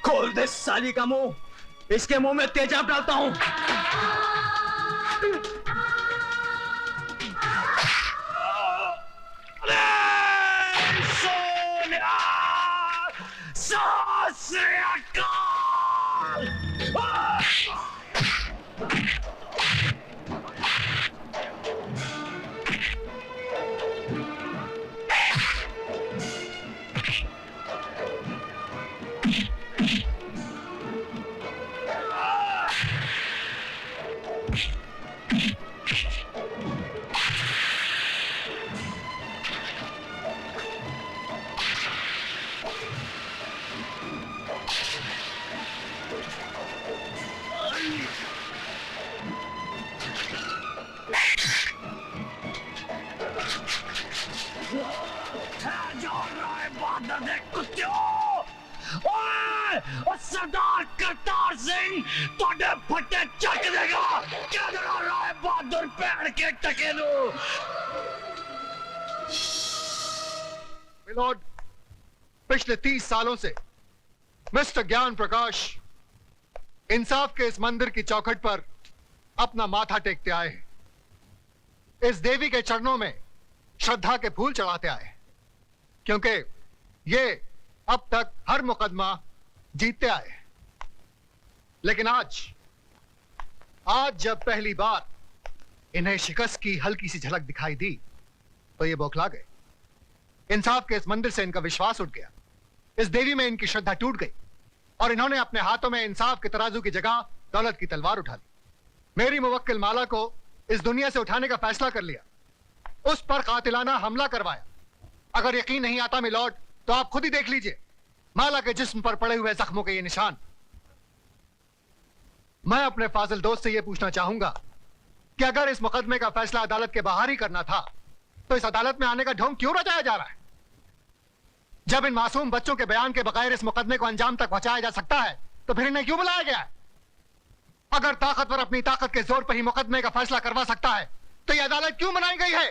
खोल दे साली का मुंह, इसके मुंह में तेजाब डालता हूं। सरदार करतार सिंह तोड़े फटे चक देगा। क्या डरा रहा है बहादुर पेड़ के टकेलू। मिलोड, पिछले 30 सालों से मिस्टर ज्ञान प्रकाश इंसाफ के इस मंदिर की चौखट पर अपना माथा टेकते आए हैं। इस देवी के चरणों में श्रद्धा के फूल चढ़ाते आए हैं, क्योंकि ये अब तक हर मुकदमा जीतते आए। लेकिन आज जब पहली बार इन्हें शिकस्त की हल्की सी झलक दिखाई दी तो ये बौखला गए। इंसाफ के इस मंदिर से इनका विश्वास उठ गया, इस देवी में इनकी श्रद्धा टूट गई और इन्होंने अपने हाथों में इंसाफ के तराजू की जगह दौलत की तलवार उठा ली। मेरी मुवक्किल माला को इस दुनिया से उठाने का फैसला कर लिया, उस पर कातिलाना हमला करवाया। अगर यकीन नहीं आता मिलॉर्ड तो आप खुद ही देख लीजिए माला के जिस्म पर पड़े हुए जख्मों के ये निशान। मैं अपने फाजिल दोस्त से यह पूछना चाहूंगा कि अगर इस मुकदमे का फैसला अदालत के बाहर ही करना था तो इस अदालत में आने का ढोंग क्यों रचाया जा रहा है? जब इन मासूम बच्चों के बयान के बगैर इस मुकदमे को अंजाम तक पहुंचाया जा सकता है तो फिर इन्हें क्यों बुलाया गया है? अगर ताकतवर अपनी ताकत के जोर पर ही मुकदमे का फैसला करवा सकता है तो यह अदालत क्यों बनाई गई है?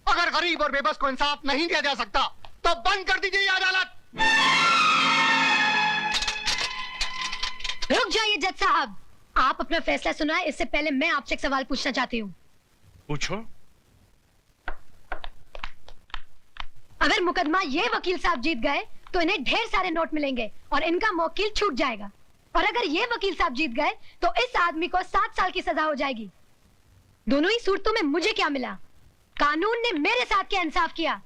अगर गरीब और बेबस को इंसाफ नहीं दिया जा सकता तो बंद कर दीजिए यह अदालत। रुक जाइए जज साहब, आप अपना फैसला सुनाए इससे पहले मैं आपसे एक सवाल पूछना चाहती हूँ। पूछो। अगर मुकदमा ये वकील साहब जीत गए तो इन्हें ढेर सारे नोट मिलेंगे और इनका मौकिल छूट जाएगा, और अगर ये वकील साहब जीत गए तो इस आदमी को 7 साल की सजा हो जाएगी। दोनों ही सूरतों में मुझे क्या मिला? कानून ने मेरे साथ क्या इंसाफ किया?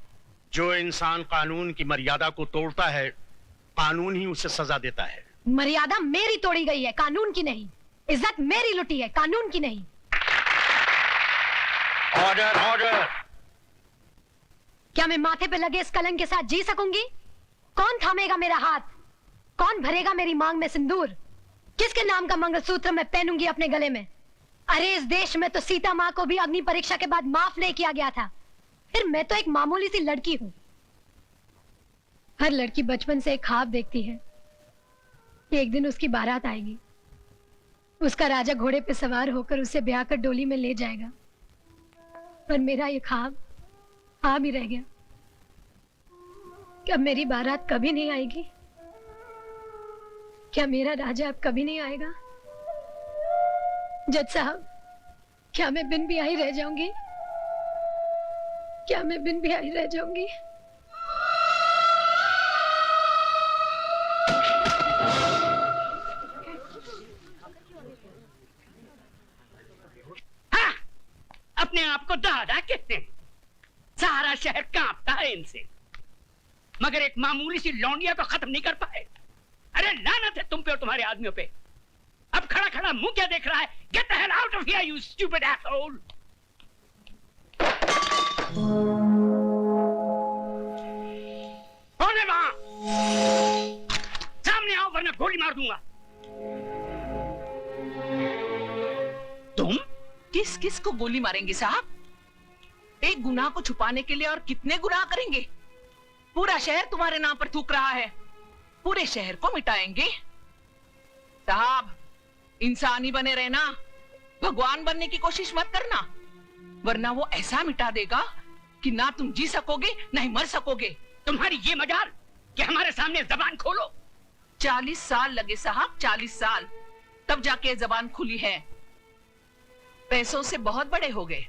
जो इंसान कानून की मर्यादा को तोड़ता है कानून ही उसे सजा देता है। मर्यादा मेरी तोड़ी गई है, कानून की नहीं। इज्जत मेरी लुटी है, कानून की नहीं। Order order. क्या मैं माथे पे लगे इस कलंक के साथ जी सकूंगी? कौन थामेगा मेरा हाथ? कौन भरेगा मेरी मांग में सिंदूर? किसके नाम का मंगलसूत्र मैं पहनूंगी अपने गले में? अरे इस देश में तो सीता माँ को भी अग्नि परीक्षा के बाद माफ नहीं किया गया था, फिर मैं तो एक मामूली सी लड़की हूं। हर लड़की बचपन से एक ख्वाब देखती है कि एक दिन उसकी बारात आएगी, उसका राजा घोड़े पे सवार होकर उसे ब्याह कर डोली में ले जाएगा। पर मेरा ये ख्वाब ही रह गया। क्या मेरी बारात कभी नहीं आएगी? क्या मेरा राजा अब कभी नहीं आएगा? जज साहब, क्या मैं बिन ब्याही रह जाऊंगी? क्या मैं बिन ब्याही रह जाऊंगी? हाँ, अपने आप को दादा कहते हैं। सारा शहर कांपता है इनसे, मगर एक मामूली सी लौंडिया को खत्म नहीं कर पाए। अरे लानत है तुम पे और तुम्हारे आदमियों पे। अब खड़ा खड़ा मुंह क्या देख रहा है? Get the hell out of here you stupid asshole. कौन है वहां? सामने आओ वरना गोली मार दूंगा। तुम किस किस को गोली मारेंगे साहब? एक गुनाह को छुपाने के लिए और कितने गुनाह करेंगे? पूरा शहर तुम्हारे नाम पर थूक रहा है, पूरे शहर को मिटाएंगे। साहब, इंसानी बने रहना, भगवान बनने की कोशिश मत करना, वरना वो ऐसा मिटा देगा कि ना तुम जी सकोगे ना ही मर सकोगे। तुम्हारी ये मजाल कि हमारे सामने जबान खोलो। 40 साल लगे साहब, 40 साल, तब जाके जबान खुली है। पैसों से बहुत बड़े हो गए,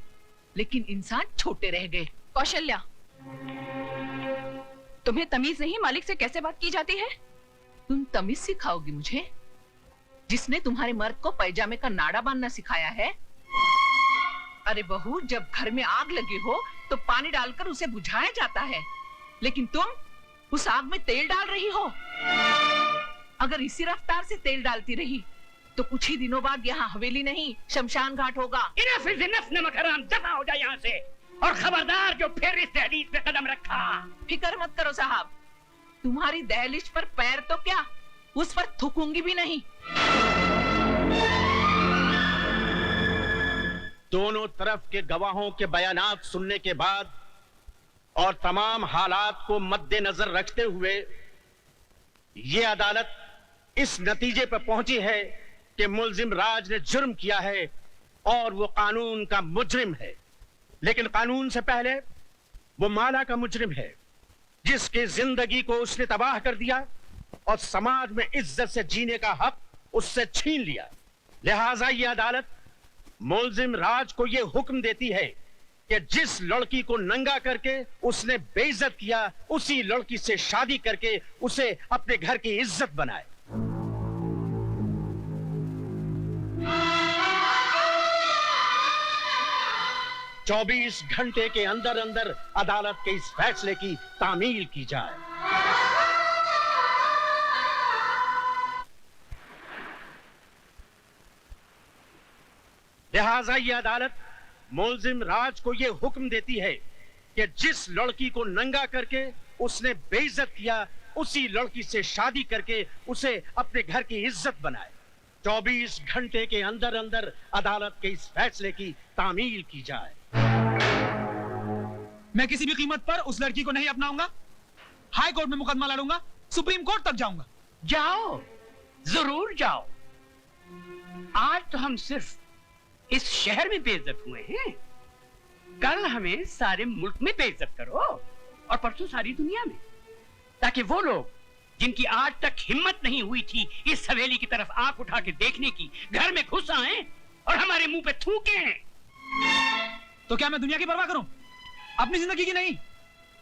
लेकिन इंसान छोटे रह गए। कौशल्या, तुम्हें तमीज नहीं मालिक से कैसे बात की जाती है? तुम तमीज सिखाओगी मुझे, जिसने तुम्हारे मर्द को पैजामे का नाड़ा बांधना सिखाया है? अरे बहू, जब घर में आग लगी हो तो पानी डालकर उसे बुझाया जाता है, लेकिन तुम उस आग में तेल डाल रही हो। अगर इसी रफ्तार से तेल डालती रही तो कुछ ही दिनों बाद यहाँ हवेली नहीं शमशान घाट होगा। इनफ इज इनफ, नमक हराम, दफा हो जाए यहाँ से। और खबरदार जो फिर इस दहलीज पे कदम रखा। फिक्र मत करो साहब, तुम्हारी दहलीज पर पैर तो क्या, उस पर थूकूंगी भी नहीं। दोनों तरफ के गवाहों के बयानात सुनने के बाद और तमाम हालात को मद्देनजर रखते हुए ये अदालत इस नतीजे पर पहुंची है कि मुल्जिम राज ने जुर्म किया है और वो कानून का मुजरिम है। लेकिन कानून से पहले वो माला का मुजरिम है, जिसकी जिंदगी को उसने तबाह कर दिया और समाज में इज्जत से जीने का हक उससे छीन लिया। लिहाजा ये अदालत मुल्जिम राज को यह हुक्म देती है कि जिस लड़की को नंगा करके उसने बेइज्जत किया, उसी लड़की से शादी करके उसे अपने घर की इज्जत बनाए। चौबीस घंटे के अंदर अंदर अदालत के इस फैसले की तामील की जाए। लिहाजा यह अदालत मुल्जिम राज को यह हुक्म देती है कि जिस लड़की को नंगा करके उसने बेइज्जत किया, उसी लड़की से शादी करके उसे अपने घर की इज्जत बनाए। 24 घंटे के अंदर अंदर अदालत के इस फैसले की तामील की जाए। मैं किसी भी कीमत पर उस लड़की को नहीं अपनाऊंगा। हाई कोर्ट में मुकदमा लड़ूंगा, सुप्रीम कोर्ट तक जाऊंगा। जाओ, जरूर जाओ। आज तो हम सिर्फ इस शहर में बेइज्जत हुए हैं, कल हमें सारे मुल्क में बेइज्जत करो और परसों सारी दुनिया में, ताकि वो लोग जिनकी आज तक हिम्मत नहीं हुई थी इस हवेली की तरफ आंख उठा के देखने की, घर में घुस आए और हमारे मुंह पे थूके। तो क्या मैं दुनिया की परवाह करूं, अपनी जिंदगी की नहीं?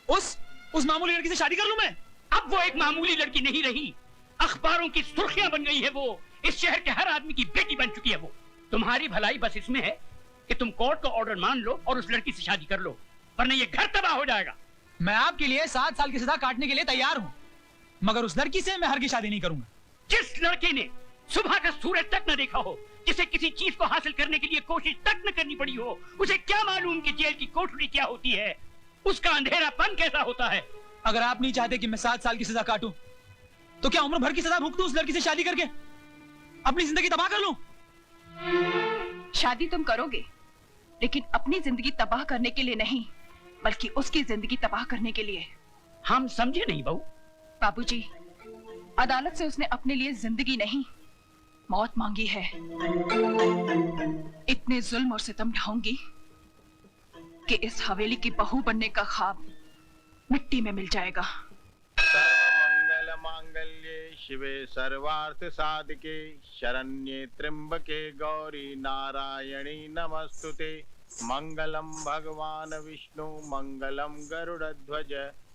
उस मामूली लड़की से शादी कर लूं मैं? अब वो एक मामूली लड़की नहीं रही, अखबारों की सुर्खियां बन गई है वो। इस शहर के हर आदमी की बेटी बन चुकी है वो। तुम्हारी भलाई बस इसमें है कि तुम कोर्ट का ऑर्डर मान लो और उस लड़की से शादी कर लो, वरना ये घर तबाह हो जाएगा। मैं आपके लिए 7 साल की सजा काटने के लिए तैयार हूं, मगर उस लड़की से मैं हरगिज़ शादी नहीं करूंगा। जिस लड़के ने सुबह का सूरज तक न देखा हो, जिसे किसी चीज को हासिल करने के लिए कोशिश तक न करनी पड़ी हो, उसे क्या मालूम कि जेल की कोठरी क्या होती है, उसका अंधेरापन कैसा होता है। अगर आप नहीं चाहते कि मैं 7 साल की सजा काटूं, तो क्या उम्र भर की सजा भुगतूं उस लड़की से शादी करके, अपनी जिंदगी तबाह कर लूं? शादी तुम करोगे, लेकिन अपनी जिंदगी तबाह करने के लिए नहीं, बल्कि उसकी जिंदगी तबाह करने के लिए। हम समझे नहीं बहू। बाबूजी, अदालत से उसने अपने लिए जिंदगी नहीं, मौत मांगी है। इतने जुल्म और सितम ढाऊंगी कि इस हवेली की बहू बनने का ख्वाब मिट्टी में मिल जाएगा। मंगल मांगल्ये शिवे सर्वार्थ साधके शरण्ये त्र्यंबके गौरी नारायणी नमस्तुते। मंगलम भगवान विष्णु मंगलम गरुड़ध्वज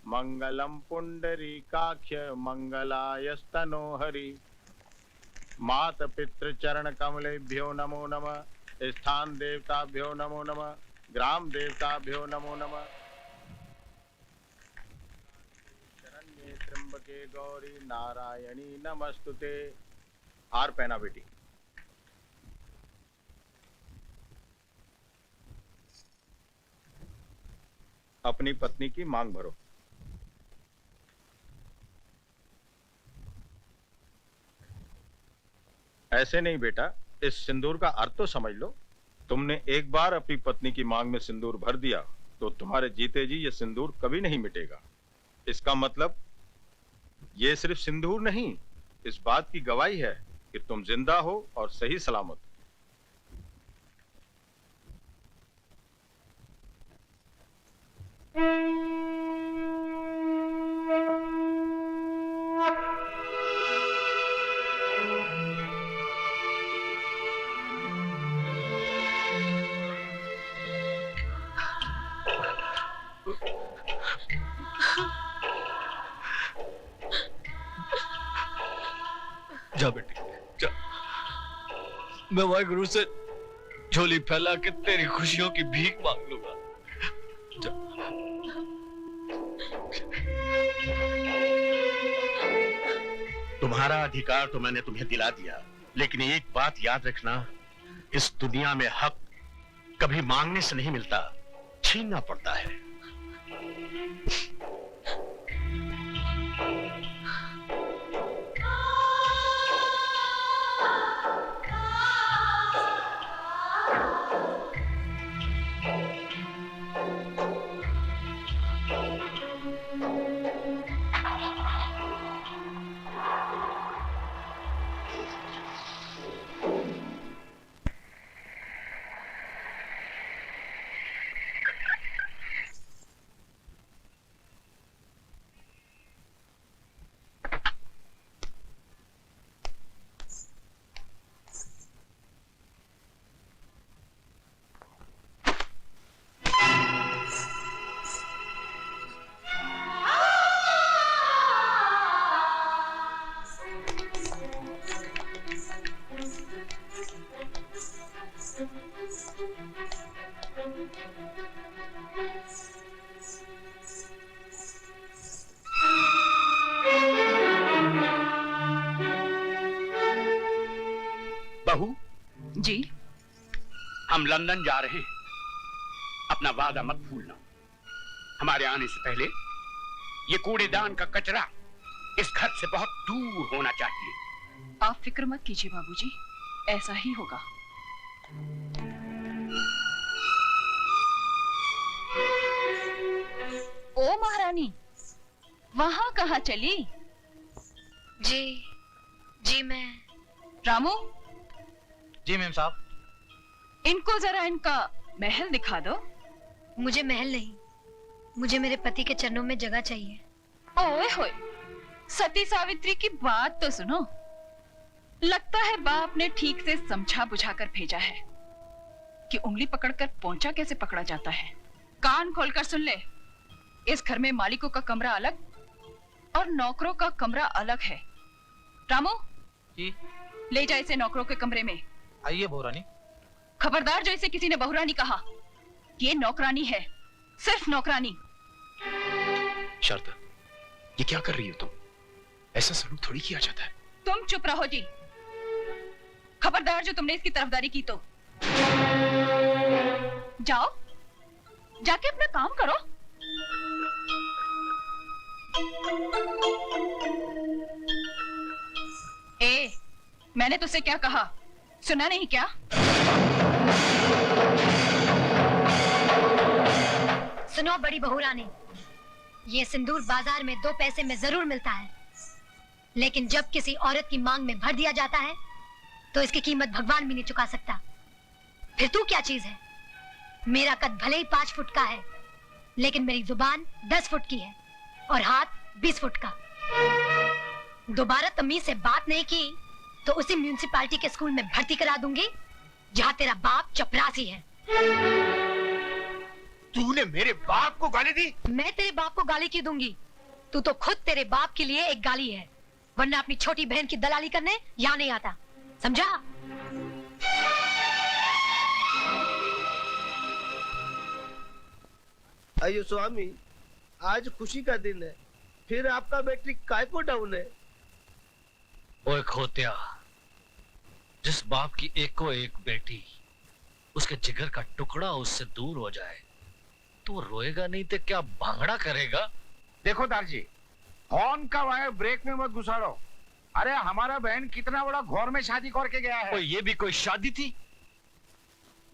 मंगलम पुंडरीकाक्ष मंगलायस्तनो हरि। मात पितृ चरण कमलेभ्यो नमो नमः। स्थान देवताभ्यो नमो नमः। ग्राम देवताभ्यो नमो नमः। शरण्ये त्र्यंबके गौरी नारायणी नमस्तुते। हार पहना बेटी। अपनी पत्नी की मांग भरो। ऐसे नहीं बेटा, इस सिंदूर का अर्थ तो समझ लो। तुमने एक बार अपनी पत्नी की मांग में सिंदूर भर दिया तो तुम्हारे जीते जी ये सिंदूर कभी नहीं मिटेगा। इसका मतलब ये सिर्फ सिंदूर नहीं, इस बात की गवाही है कि तुम जिंदा हो और सही सलामत। जा बेटी जा। मैं वाहिगुरु से झोली फैला के तेरी खुशियों की भीख मांग लूंगा। जा। तुम्हारा अधिकार तो मैंने तुम्हें दिला दिया, लेकिन एक बात याद रखना, इस दुनिया में हक कभी मांगने से नहीं मिलता, छीनना पड़ता है। बहू जी, हम लंदन जा रहे हैं, अपना वादा मत भूलना। हमारे आने से पहले ये कूड़ेदान का कचरा इस घर से बहुत दूर होना चाहिए। आप फिक्र मत कीजिए बाबूजी, ऐसा ही होगा। ओ महारानी, वहां कहाँ चली? जी मैं। रामू, जी मैम साहब। इनको जरा इनका महल दिखा दो। मुझे महल नहीं, मुझे मेरे पति के चरणों में जगह चाहिए। ओए होए, सती सावित्री की बात तो सुनो। लगता है बाप ने ठीक से समझा बुझा कर भेजा है कि उंगली पकड़कर पोंछा कैसे पकड़ा जाता है। कान खोलकर सुन ले, इस घर में मालिकों का कमरा अलग और नौकरों का कमरा अलग है। रामू जी, ले जा इसे नौकरों के कमरे में। आइए बहुरानी। खबरदार जो इसे किसी ने बहुरानी कहा, ये नौकरानी है, सिर्फ नौकरानी। शारदा, ये क्या कर रही हो तुम? ऐसा सलूक थोड़ी किया जाता है। तुम चुप रहो जी। खबरदार जो तुमने इसकी तरफदारी की तो जाओ, जाके अपना काम करो। ए, मैंने तुझसे क्या कहा, सुना नहीं क्या? सुनो बड़ी बहू रानी, ये सिंदूर बाजार में 2 पैसे में जरूर मिलता है, लेकिन जब किसी औरत की मांग में भर दिया जाता है तो इसकी कीमत भगवान भी नहीं चुका सकता। फिर तू क्या चीज है? मेरा कद भले ही 5 फुट का है, लेकिन मेरी जुबान 10 फुट की है और हाथ 20 फुट का। दोबारा तमीज से बात नहीं की तो उसी म्यूनिसिपालिटी के स्कूल में भर्ती करा दूंगी जहाँ तेरा बाप चपरासी है। तूने मेरे बाप को गाली दी? मैं तेरे बाप को गाली क्यों दूंगी? तू तो खुद तेरे बाप के लिए एक गाली है, वरना अपनी छोटी बहन की दलाली करने यहाँ नहीं आता, समझा? अयो स्वामी, आज खुशी का दिन है, फिर आपका बैटरी काय को डाउन है? ओए खोतिया, जिस बाप की एको एक बेटी उसके जिगर का टुकड़ा उससे दूर हो जाए तो वो रोएगा नहीं तो क्या भांगड़ा करेगा? देखो दारजी, हॉर्न का वायर ब्रेक में मत घुसाड़ो। अरे हमारा बहन कितना बड़ा घोर में शादी करके गया है। ये भी कोई शादी थी?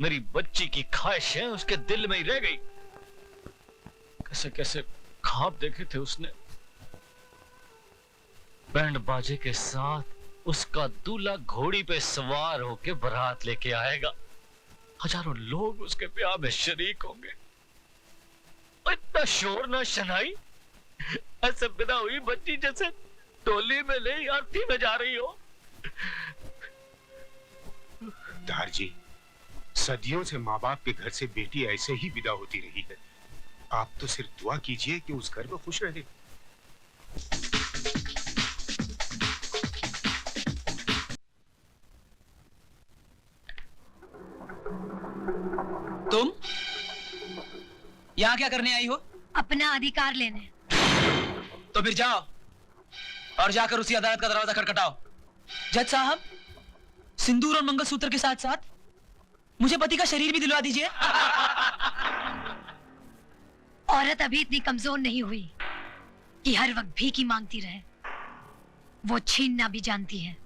मेरी बच्ची की ख्वाहिशें उसके दिल में ही रह गई। कैसे कैसे ख्वाब देखे थे उसने। बैंड बाजे के साथ उसका दूल्हा घोड़ी पे सवार होके बारात लेके आएगा, हजारों लोग उसके ब्याह में शरीक होंगे। इतना शोर ना शनाई, ऐसे बिना हुई बच्ची जैसे टोली में नहीं आरती में जा रही हो। दारजी, सदियों से माँ बाप के घर से बेटी ऐसे ही विदा होती रही है। आप तो सिर्फ दुआ कीजिए कि उस घर में खुश रहे। तुम यहाँ क्या करने आई हो? अपना अधिकार लेने। तो फिर जाओ और जाकर उसी अदालत का दरवाजा खटखटाओ। जज साहब, सिंदूर और मंगलसूत्र के साथ साथ मुझे पति का शरीर भी दिलवा दीजिए। औरत अभी इतनी कमजोर नहीं हुई कि हर वक्त भीख मांगती रहे। वो छीनना भी जानती है।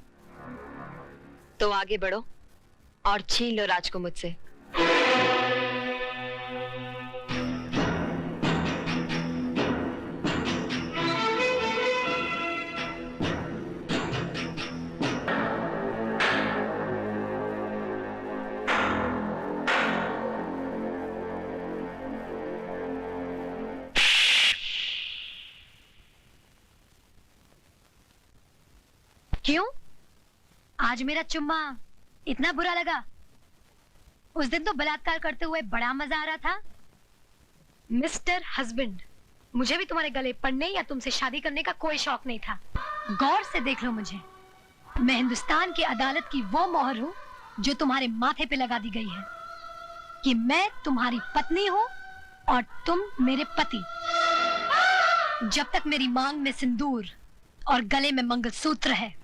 तो आगे बढ़ो और छीन लो राज को मुझसे। क्यों? आज मेरा चुम्मा इतना बुरा लगा? उस दिन तो बलात्कार करते हुए बड़ा मजा आ रहा था। मिस्टर हस्बैंड, मुझे भी तुम्हारे गले पड़ने या तुमसे शादी करने का कोई शौक नहीं था। गौर से देख लो मुझे। मैं हिंदुस्तान की अदालत की वो मोहर हूँ जो तुम्हारे माथे पे लगा दी गई है कि मैं तुम्हारी पत्नी हूँ और तुम मेरे पति। जब तक मेरी मांग में सिंदूर और गले में मंगलसूत्र है,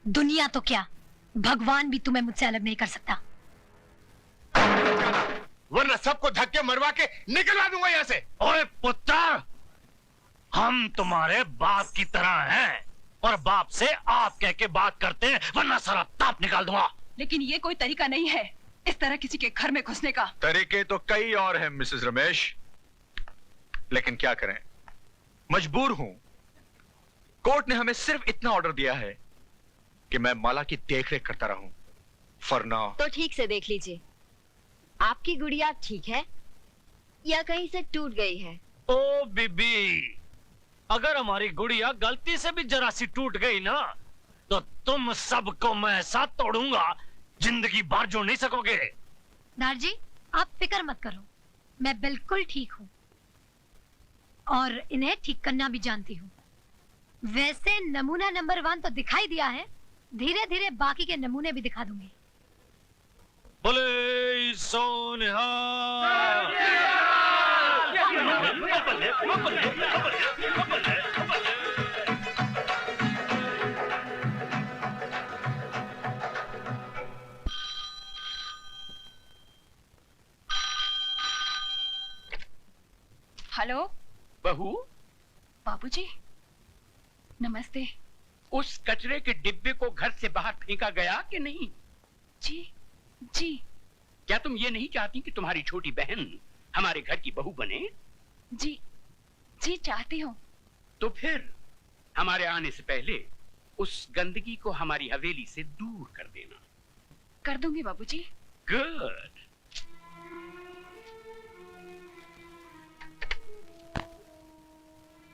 दुनिया तो क्या, भगवान भी तुम्हें मुझसे अलग नहीं कर सकता। वरना सबको धक्के मरवा के निकलवा दूंगा यहाँ से। ओए पुत्र, हम तुम्हारे बाप की तरह हैं और बाप से आप कह के बात करते हैं, वरना सारा ताप निकाल दूंगा। लेकिन ये कोई तरीका नहीं है इस तरह किसी के घर में घुसने का। तरीके तो कई और हैं मिसेस रमेश, लेकिन क्या करें, मजबूर हूं। कोर्ट ने हमें सिर्फ इतना ऑर्डर दिया है कि मैं माला की देखरेख करता रहूं। फरना तो ठीक से देख लीजिए, आपकी गुड़िया ठीक है या कहीं से टूट गई है? ओ बीबी, अगर हमारी गुड़िया गलती से भी जरा सी टूट गई ना, तो तुम सबको मैं ऐसा तोड़ूंगा, जिंदगी भर जोड़ नहीं सकोगे। दार जी, आप फिक्र मत करो, मैं बिल्कुल ठीक हूँ और इन्हें ठीक करना भी जानती हूँ। वैसे नमूना नंबर 1 तो दिखाई दिया है, धीरे धीरे बाकी के नमूने भी दिखा दूंगी। बोले सोनिहा। हेलो बहू, बाबूजी, नमस्ते। उस कचरे के डिब्बे को घर से बाहर फेंका गया कि नहीं? जी जी। क्या तुम ये नहीं चाहती कि तुम्हारी छोटी बहन हमारे घर की बहू बने? जी जी चाहती हूँ। तो फिर हमारे आने से पहले उस गंदगी को हमारी हवेली से दूर कर देना। कर दूंगी बाबूजी। गुड।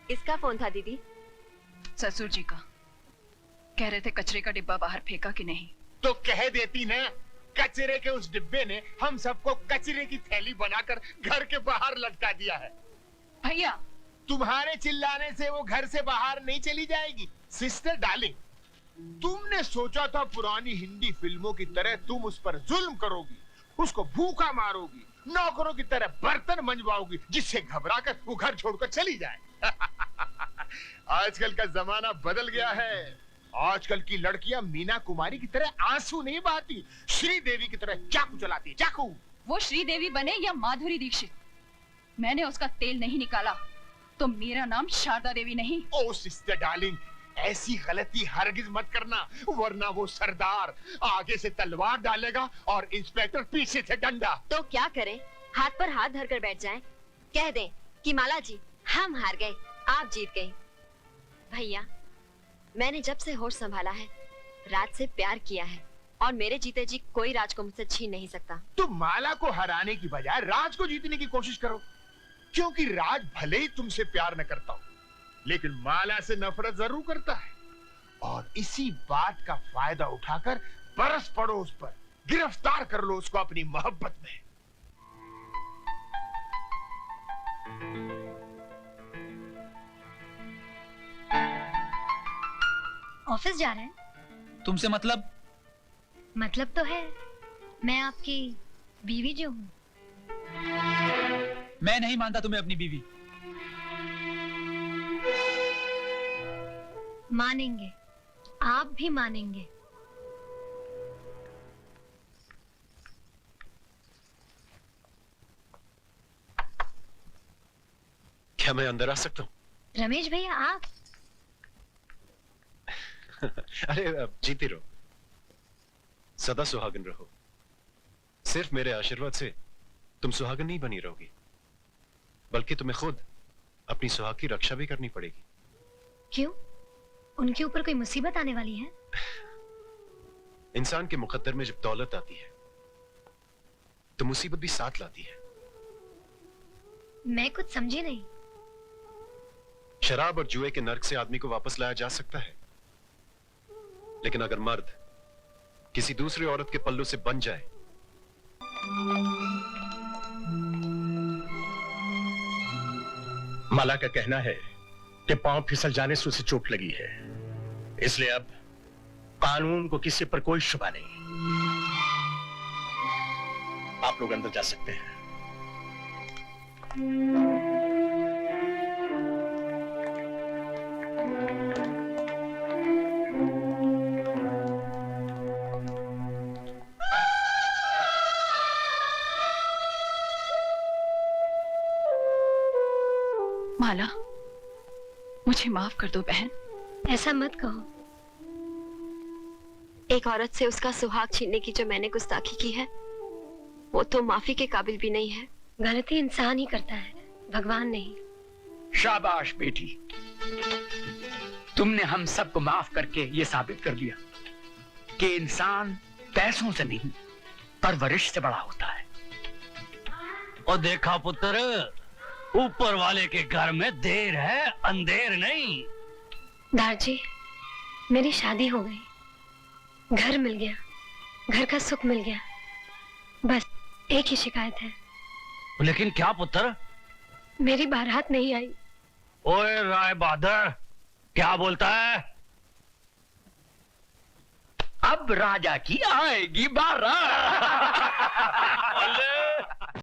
किसका फोन था दीदी? ससुर जी का। कह रहे थे कचरे का डिब्बा बाहर फेंका कि नहीं। तो कह देती ना, कचरे के उस डिब्बे ने हम सबको कचरे की थैली बनाकर घर के बाहर लटका दिया है। भैया, तुम्हारे चिल्लाने से वो घर से बाहर नहीं चली जाएगी। सिस्टर डार्लिंग, तुमने सोचा था पुरानी हिंदी फिल्मों की तरह तुम उस पर जुल्म करोगी, उसको भूखा मारोगी, नौकरों की तरह बर्तन मंजवाओगी, जिससे घबराकर वो घर छोड़कर चली जाए। आजकल का जमाना बदल गया है। आजकल की लड़कियां मीना कुमारी की तरह आंसू नहीं बहाती, श्रीदेवी की तरह चाकू चलाती है, चाकू। वो श्रीदेवी बने या माधुरी दीक्षित, मैंने उसका तेल नहीं निकाला तो मेरा नाम शारदा देवी नहीं। ओ सिस्टर डार्लिंग, ऐसी गलती हरगिज मत करना, वरना वो सरदार आगे से तलवार डालेगा और इंस्पेक्टर पीछे से डंडा। तो क्या करें, हाथ पर हाथ धरकर बैठ जाएं? कह दें कि माला जी हम हार गए, आप जीत गए। भैया, मैंने जब से होश संभाला है राज से प्यार किया है और मेरे जीते जी कोई राज को मुझसे छीन नहीं सकता। तुम माला को हराने की बजाय राज को जीतने की कोशिश करो, क्योंकि राज भले ही तुमसे प्यार न करता हो, लेकिन माला से नफरत जरूर करता है। और इसी बात का फायदा उठाकर बरस पड़ो उस पर, गिरफ्तार कर लो उसको अपनी मोहब्बत में। ऑफिस जा रहे हैं? तुमसे मतलब? मतलब तो है, मैं आपकी बीवी जो हूँ। मैं नहीं मानता तुम्हें अपनी बीवी। मानेंगे, आप भी मानेंगे। क्या मैं अंदर आ सकता हूँ? रमेश भैया आप? अरे जीती रहो, सदा सुहागन रहो। सिर्फ मेरे आशीर्वाद से तुम सुहागन नहीं बनी रहोगी, बल्कि तुम्हें खुद अपनी सुहाग की रक्षा भी करनी पड़ेगी। क्यों? उनके ऊपर कोई मुसीबत आने वाली है? इंसान के मुकद्दर में जब दौलत आती है तो मुसीबत भी साथ लाती है। मैं कुछ समझी नहीं। शराब और जुए के नर्क से आदमी को वापस लाया जा सकता है, लेकिन अगर मर्द किसी दूसरी औरत के पल्लू से बन जाए माला का कहना है कि पांव फिसल जाने से उसे चोट लगी है, इसलिए अब कानून को किसी पर कोई शुबा नहीं। आप लोग अंदर जा सकते हैं। माला, मुझे माफ कर दो बहन। ऐसा मत कहो। एक औरत से उसका सुहाग छीनने की जो मैंने गुस्ताखी की है, वो तो माफी के काबिल भी नहीं है। गलती इंसान ही करता है, भगवान नहीं। शाबाश बेटी, तुमने हम सबको माफ करके ये साबित कर दिया कि इंसान पैसों से नहीं, परवरिश से बड़ा होता है। और देखा पुत्र, ऊपर वाले के घर में देर है, अंधेर नहीं। दारजी, मेरी शादी हो गई, घर मिल गया, घर का सुख मिल गया। बस एक ही शिकायत है। लेकिन क्या पुत्र? मेरी बारात नहीं आई। ओए राय बहादुर, क्या बोलता है? अब राजा की आएगी बारात।